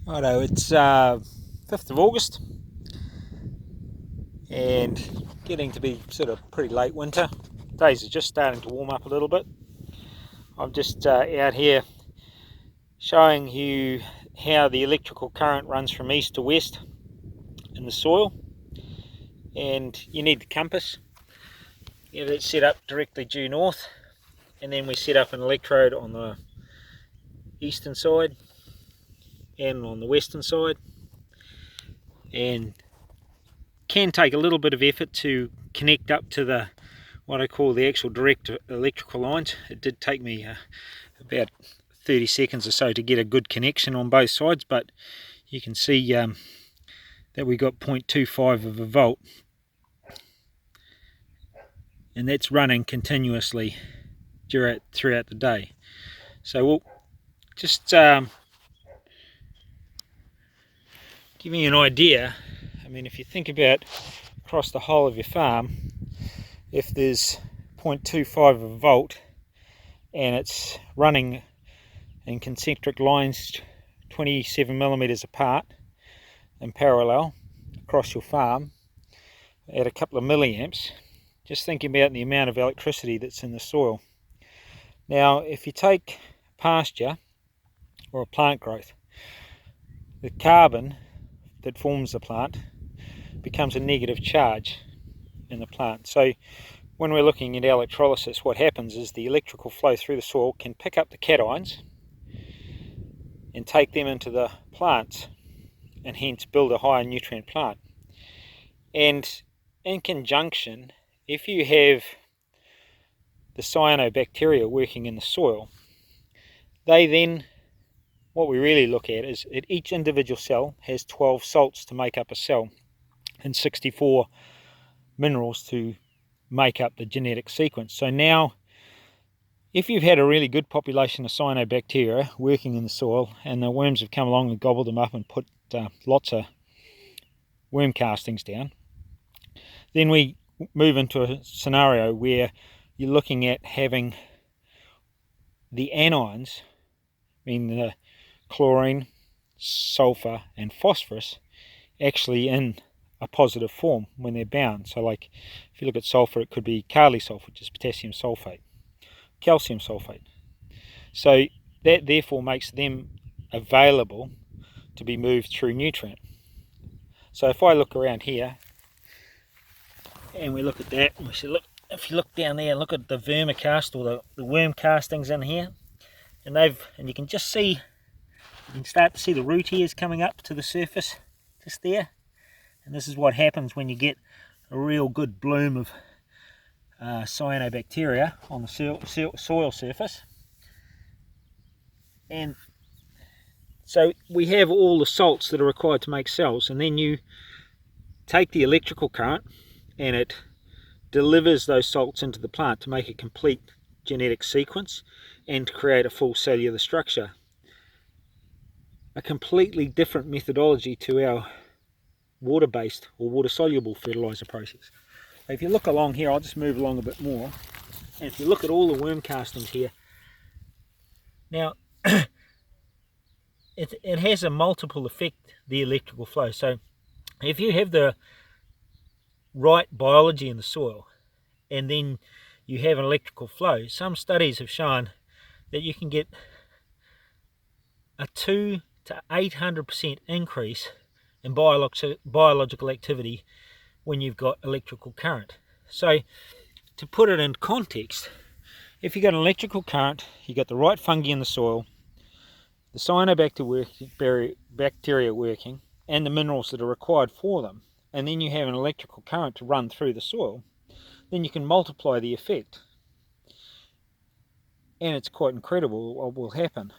Righto, it's 5th of August and getting to be sort of pretty late winter. Days are just starting to warm up a little bit. I'm just out here showing you how the electrical current runs from east to west in the soil, and you need the compass. You have it set up directly due north, and then we set up an electrode on the eastern side and on the western side, and can take a little bit of effort to connect up to the what I call the actual direct electrical lines. It did take me about 30 seconds or so to get a good connection on both sides, but you can see that we got 0.25 of a volt, and that's running continuously throughout the day. So we'll just give you an idea. I mean, if you think about across the whole of your farm, if there's 0.25 of a volt and it's running in concentric lines 27 millimeters apart in parallel across your farm at a couple of milliamps, just thinking about the amount of electricity that's in the soil. Now, if you take pasture or a plant growth, the carbon that forms the plant becomes a negative charge in the plant. So when we're looking at electrolysis, what happens is the electrical flow through the soil can pick up the cations and take them into the plants, and hence build a higher nutrient plant. And in conjunction, if you have the cyanobacteria working in the soil, they then, what we really look at is at each individual cell has 12 salts to make up a cell and 64 minerals to make up the genetic sequence. So now, if you've had a really good population of cyanobacteria working in the soil and the worms have come along and gobbled them up and put lots of worm castings down, then we move into a scenario where you're looking at having the anions, meaning the chlorine, sulfur and phosphorus, actually in a positive form when they're bound. So like if you look at sulfur, it could be Kali sulfur, which is potassium sulfate, calcium sulfate. So that therefore makes them available to be moved through nutrient. So if I look around here and we look at that, and we should look, if you look down there and look at the vermicast or the worm castings in here, and you can just see, you can start to see the root hairs coming up to the surface just there. And this is what happens when you get a real good bloom of cyanobacteria on the soil surface. And so we have all the salts that are required to make cells, and then you take the electrical current and it delivers those salts into the plant to make a complete genetic sequence and to create a full cellular structure. A completely different methodology to our water-based or water-soluble fertilizer process. If you look along here, I'll just move along a bit more, and if you look at all the worm castings here, now it has a multiple effect, the electrical flow. So if you have the right biology in the soil and then you have an electrical flow, some studies have shown that you can get a 200 to 800% increase in biological activity when you've got electrical current. So to put it in context, if you've got an electrical current, you've got the right fungi in the soil, the cyanobacteria working, and the minerals that are required for them, and then you have an electrical current to run through the soil, then you can multiply the effect. And it's quite incredible what will happen.